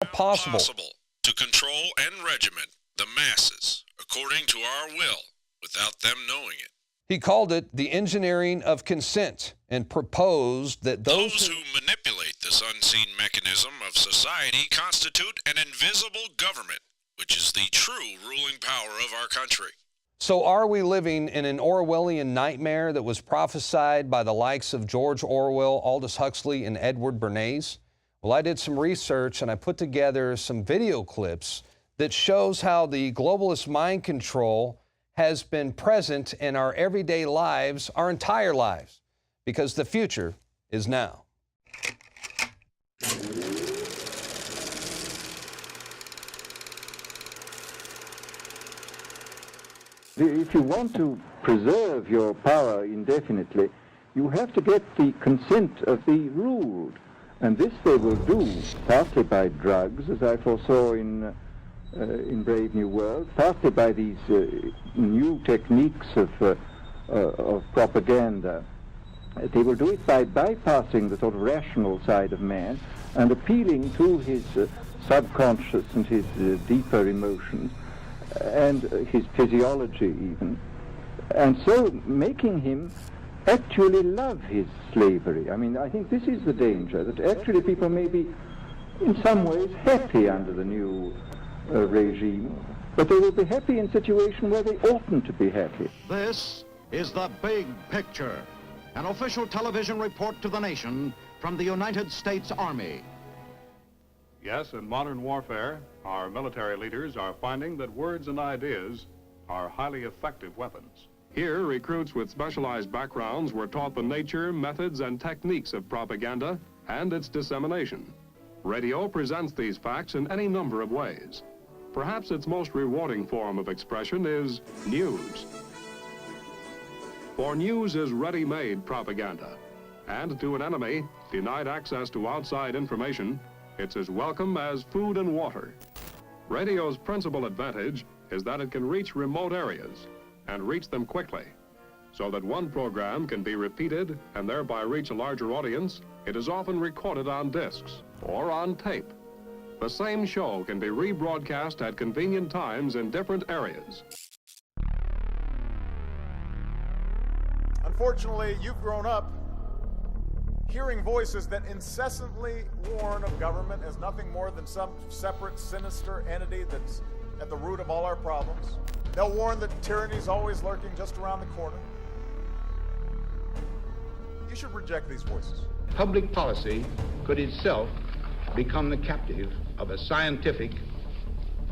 possible to control and regiment the masses according to our will without them knowing it. He called it the engineering of consent and proposed that those who manipulate this unseen mechanism of society constitute an invisible government, which is the true ruling power of our country. So are we living in an Orwellian nightmare that was prophesied by the likes of George Orwell, Aldous Huxley, and Edward Bernays? Well, I did some research and I put together some video clips that shows how the globalist mind control has been present in our everyday lives, our entire lives, because the future is now. If you want to preserve your power indefinitely, you have to get the consent of the ruled. And this they will do, partly by drugs, as I foresaw in Brave New World, partly by these new techniques of propaganda. They will do it by bypassing the sort of rational side of man and appealing to his subconscious and his deeper emotions and his physiology even, and so making him actually love his slavery. I mean, I think this is the danger, that actually people may be in some ways happy under the new regime, but they will be happy in situations where they oughtn't to be happy. This is the big picture, an official television report to the nation from the United States Army. Yes, in modern warfare, our military leaders are finding that words and ideas are highly effective weapons. Here, recruits with specialized backgrounds were taught the nature, methods, and techniques of propaganda and its dissemination. Radio presents these facts in any number of ways. Perhaps its most rewarding form of expression is news. For news is ready-made propaganda, and to an enemy denied access to outside information, it's as welcome as food and water. Radio's principal advantage is that it can reach remote areas and reach them quickly. So that one program can be repeated and thereby reach a larger audience, it is often recorded on discs or on tape. The same show can be rebroadcast at convenient times in different areas. Unfortunately, you've grown up hearing voices that incessantly warn of government as nothing more than some separate, sinister entity that's at the root of all our problems. They'll warn that tyranny is always lurking just around the corner. You should reject these voices. Public policy could itself become the captive of a scientific,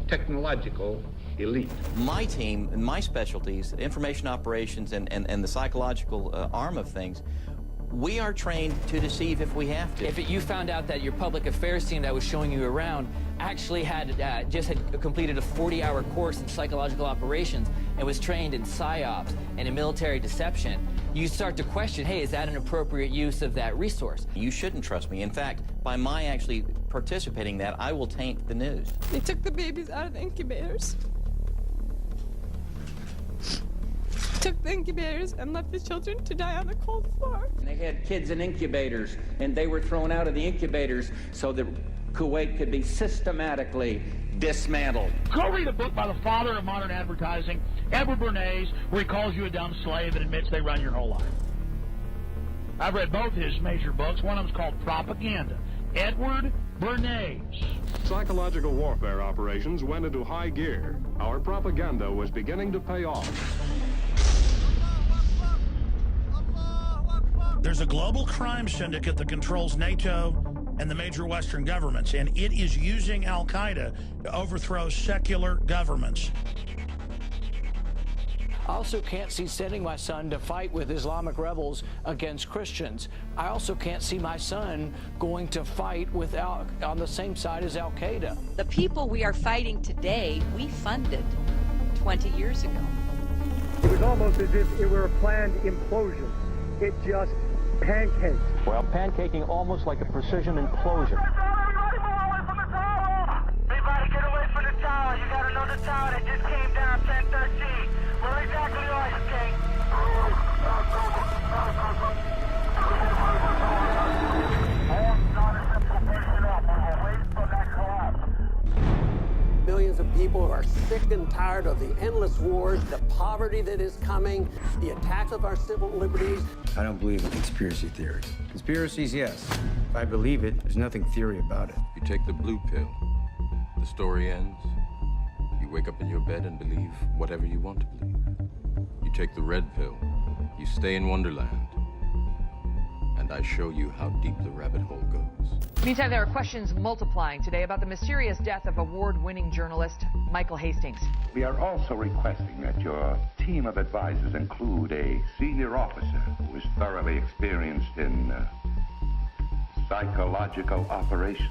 technological elite. My team and my specialties, information operations and the psychological arm of things, we are trained to deceive if we have to. If you found out that your public affairs team that was showing you around actually had just completed a 40-hour course in psychological operations and was trained in psyops and in military deception, you start to question, hey, is that an appropriate use of that resource? You shouldn't trust me. In fact, by my actually participating in that, I will taint the news. They took the babies out of the incubators. Took the incubators and left the children to die on the cold floor. They had kids in incubators, and they were thrown out of the incubators so that Kuwait could be systematically dismantled. Go read a book by the father of modern advertising, Edward Bernays, where he calls you a dumb slave and admits they run your whole life. I've read both his major books. One of them's called Propaganda. Edward Bernays. Psychological warfare operations went into high gear. Our propaganda was beginning to pay off. There's a global crime syndicate that controls NATO and the major Western governments, and it is using Al-Qaeda to overthrow secular governments. I also can't see sending my son to fight with Islamic rebels against Christians. I also can't see my son going to fight on the same side as Al-Qaeda. The people we are fighting today, we funded 20 years ago. It was almost as if it were a planned implosion. It just pancaked. Well, pancaking almost like a precision implosion. Everybody get away from the tower. You gotta know the tower that just came down 1013. Where exactly are you, King? I am not a simple person up. I'm waiting for that collapse. people who are sick and tired of the endless wars, the poverty that is coming, the attacks of our civil liberties. I don't believe in conspiracy theories. Conspiracies, yes. If I believe it, there's nothing theory about it. You take the blue pill, the story ends. You wake up in your bed and believe whatever you want to believe. You take the red pill, you stay in Wonderland, and I show you how deep the rabbit hole goes. Meantime, there are questions multiplying today about the mysterious death of award-winning journalist Michael Hastings. We are also requesting that your team of advisors include a senior officer who is thoroughly experienced in psychological operations.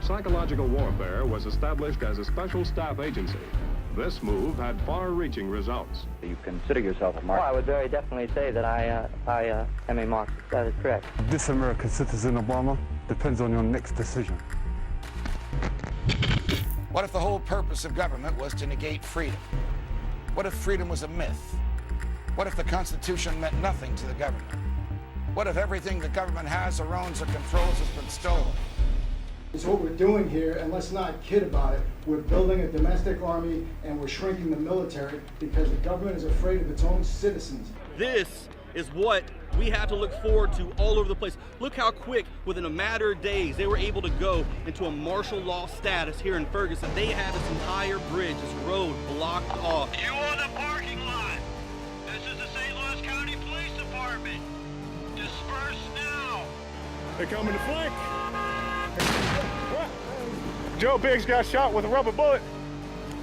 Psychological warfare was established as a special staff agency. This move had far-reaching results. You consider yourself a Marxist? Oh, I would very definitely say that I am a Marxist. That is correct. This American citizen, Obama, depends on your next decision. What if the whole purpose of government was to negate freedom? What if freedom was a myth? What if the Constitution meant nothing to the government? What if everything the government has or owns or controls has been stolen? It's what we're doing here, and let's not kid about it. We're building a domestic army, and we're shrinking the military because the government is afraid of its own citizens. This is what we have to look forward to all over the place. Look how quick, within a matter of days, they were able to go into a martial law status here in Ferguson. They had this entire bridge, this road blocked off. You on the parking lot. This is the St. Louis County Police Department. Disperse now. They're coming to flank. Joe Biggs got shot with a rubber bullet.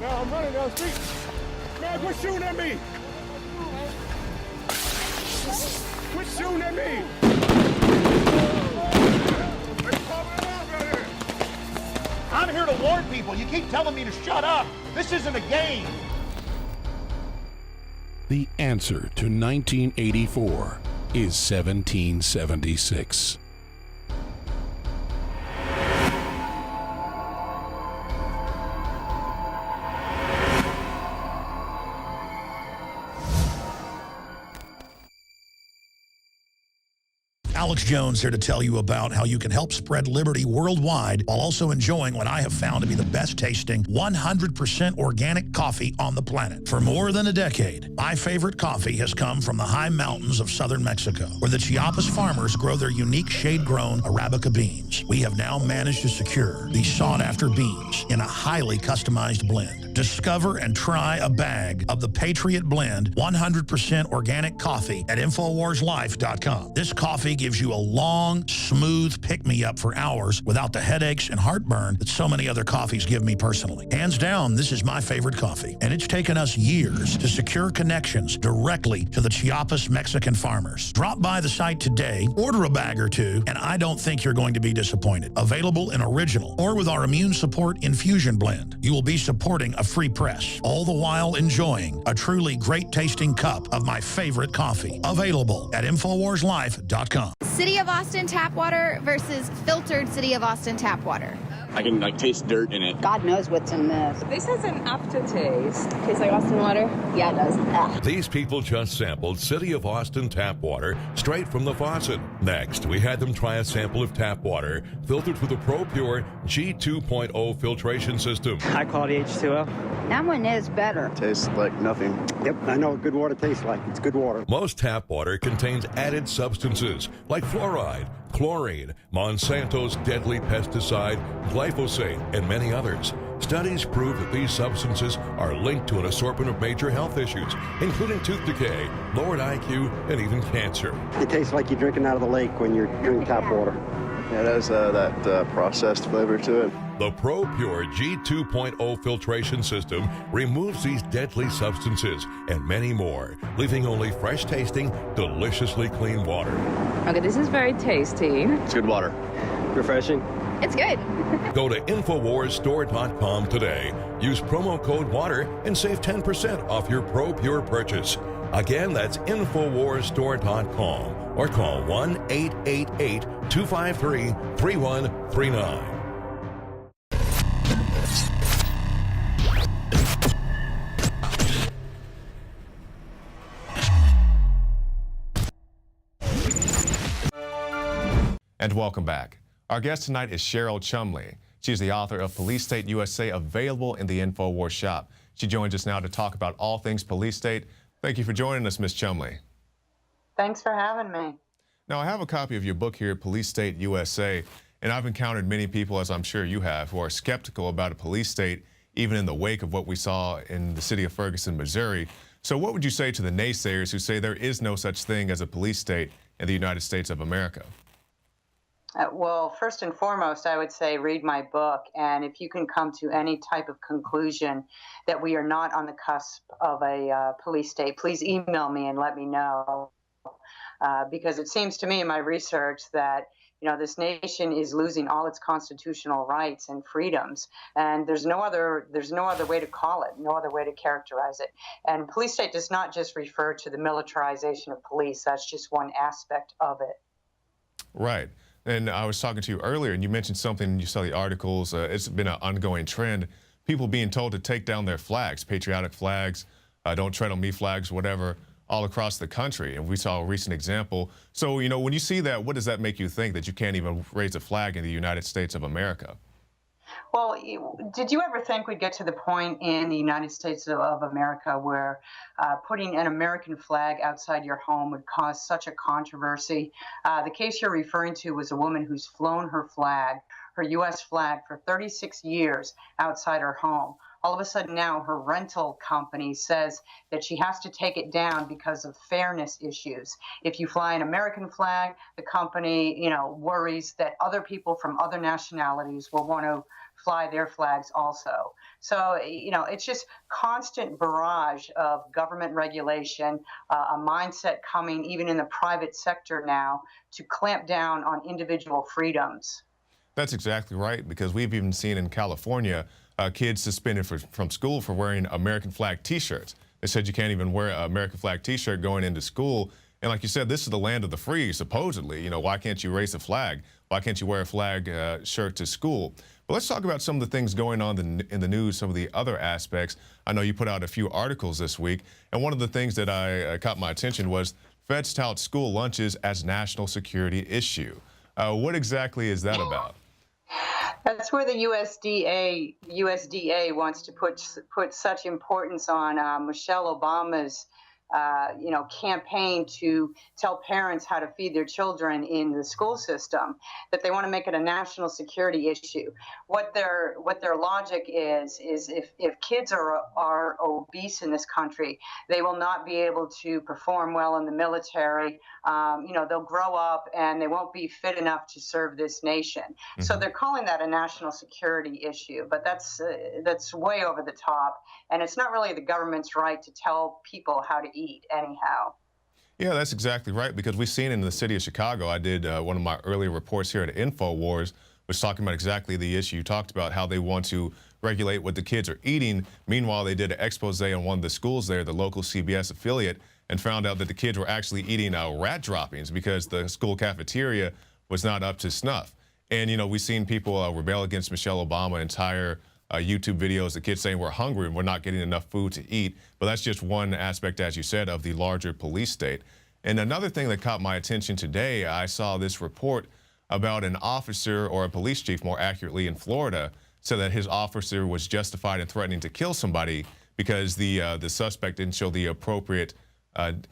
Now I'm running down the street. Man, quit shooting at me! Quit shooting at me! I'm here to warn people. You keep telling me to shut up. This isn't a game. The answer to 1984 is 1776. Alex Jones here to tell you about how you can help spread liberty worldwide while also enjoying what I have found to be the best tasting 100% organic coffee on the planet. For more than a decade, my favorite coffee has come from the high mountains of southern Mexico, where the Chiapas farmers grow their unique shade-grown Arabica beans. We have now managed to secure these sought-after beans in a highly customized blend. Discover and try a bag of the Patriot Blend 100% organic coffee at InfoWarsLife.com. This coffee gives you a long, smooth pick-me-up for hours without the headaches and heartburn that so many other coffees give me personally. Hands down, this is my favorite coffee, and it's taken us years to secure connections directly to the Chiapas Mexican farmers. Drop by the site today, order a bag or two, and I don't think you're going to be disappointed. Available in original or with our Immune Support Infusion Blend. You will be supporting a free press, all the while enjoying a truly great-tasting cup of my favorite coffee. Available at InfoWarsLife.com. City of Austin tap water versus filtered City of Austin tap water. I can taste dirt in it. God knows what's in this. This has an aftertaste. Tastes like Austin water? Yeah, it does. Ugh. These people just sampled City of Austin tap water straight from the faucet. Next, we had them try a sample of tap water filtered with a ProPure G2.0 filtration system. High quality H2O. That one is better. Tastes like nothing. Yep, I know what good water tastes like. It's good water. Most tap water contains added substances like fluoride, chlorine, Monsanto's deadly pesticide, glyphosate, and many others. Studies prove that these substances are linked to an assortment of major health issues, including tooth decay, lowered IQ, and even cancer. It tastes like you're drinking out of the lake when you're drinking tap water. Yeah, it has that processed flavor to it. The ProPure G2.0 filtration system removes these deadly substances and many more, leaving only fresh-tasting, deliciously clean water. Okay, this is very tasty. It's good water. Refreshing. It's good. Go to InfoWarsStore.com today. Use promo code WATER and save 10% off your ProPure purchase. Again, that's InfoWarsStore.com or call 1-888-253-3139. And welcome back. Our guest tonight is Cheryl Chumley. She's the author of Police State USA, available in the InfoWars shop. She joins us now to talk about all things Police State. Thank you for joining us, Ms. Chumley. Thanks for having me. Now, I have a copy of your book here, Police State USA, and I've encountered many people, as I'm sure you have, who are skeptical about a police state, even in the wake of what we saw in the city of Ferguson, Missouri. So what would you say to the naysayers who say there is no such thing as a police state in the United States of America? Well, first and foremost, I would say read my book, and if you can come to any type of conclusion that we are not on the cusp of a police state, please email me and let me know, because it seems to me in my research that this nation is losing all its constitutional rights and freedoms, and there's no other way to call it, no other way to characterize it. And police state does not just refer to the militarization of police. That's just one aspect of it. Right. And I was talking to you earlier, and you mentioned something, you saw the articles, it's been an ongoing trend, people being told to take down their flags, patriotic flags, don't tread on me flags, whatever, all across the country. And we saw a recent example. So, when you see that, what does that make you think, that you can't even raise a flag in the United States of America? Well, did you ever think we'd get to the point in the United States of America where putting an American flag outside your home would cause such a controversy? The case you're referring to was a woman who's flown her flag, her U.S. flag, for 36 years outside her home. All of a sudden now her rental company says that she has to take it down because of fairness issues. If you fly an American flag, the company, worries that other people from other nationalities will want to fly their flags also. So, it's just constant barrage of government regulation, a mindset coming even in the private sector now to clamp down on individual freedoms. That's exactly right, because we've even seen in California kids suspended from school for wearing American flag T-shirts. They said you can't even wear an American flag T-shirt going into school. And like you said, this is the land of the free, supposedly. Why can't you raise a flag? Why can't you wear a flag shirt to school? But let's talk about some of the things going on in the news, some of the other aspects. I know you put out a few articles this week, and one of the things that I caught my attention was feds tout school lunches as national security issue. What exactly is that about? That's where the USDA wants to put such importance on Michelle Obama's campaign to tell parents how to feed their children in the school system, that they want to make it a national security issue. What their logic is if kids are obese in this country, they will not be able to perform well in the military. They'll grow up and they won't be fit enough to serve this nation. Mm-hmm. So they're calling that a national security issue, but that's way over the top, and it's not really the government's right to tell people how to eat anyhow. Yeah, that's exactly right, because we've seen in the city of Chicago, I did one of my earlier reports here at InfoWars, was talking about exactly the issue you talked about, how they want to regulate what the kids are eating. Meanwhile, they did an expose on one of the schools there, the local CBS affiliate, and found out that the kids were actually eating rat droppings because the school cafeteria was not up to snuff. And, we've seen people rebel against Michelle Obama, entire YouTube videos, the kids saying we're hungry and we're not getting enough food to eat. But that's just one aspect, as you said, of the larger police state. And another thing that caught my attention today, I saw this report about an officer, or a police chief more accurately, in Florida, said that his officer was justified in threatening to kill somebody because the suspect didn't show the appropriate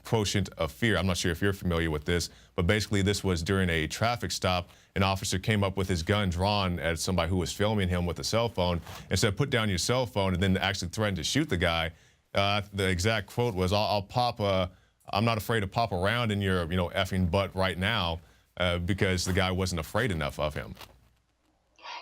quotient of fear. I'm not sure if you're familiar with this, but basically this was during a traffic stop. An officer came up with his gun drawn at somebody who was filming him with a cell phone and said, "Put down your cell phone," and then actually threatened to shoot the guy. The exact quote was, I'm not afraid to pop around in your, effing butt right now," because the guy wasn't afraid enough of him.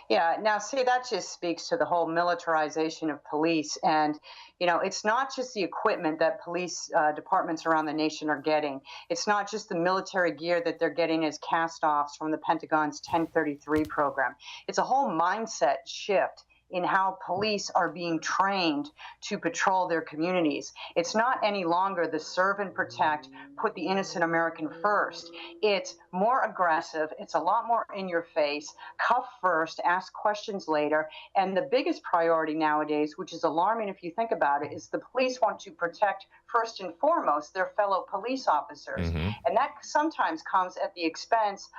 Yeah, now see, that just speaks to the whole militarization of police. And, it's not just the equipment that police departments around the nation are getting. It's not just the military gear that they're getting as cast-offs from the Pentagon's 1033 program. It's a whole mindset shift in how police are being trained to patrol their communities. It's not any longer the serve and protect, put the innocent American first. It's more aggressive. It's a lot more in your face. Cuff first, ask questions later. And the biggest priority nowadays, which is alarming if you think about it, is the police want to protect first and foremost their fellow police officers. Mm-hmm. And that sometimes comes at the expense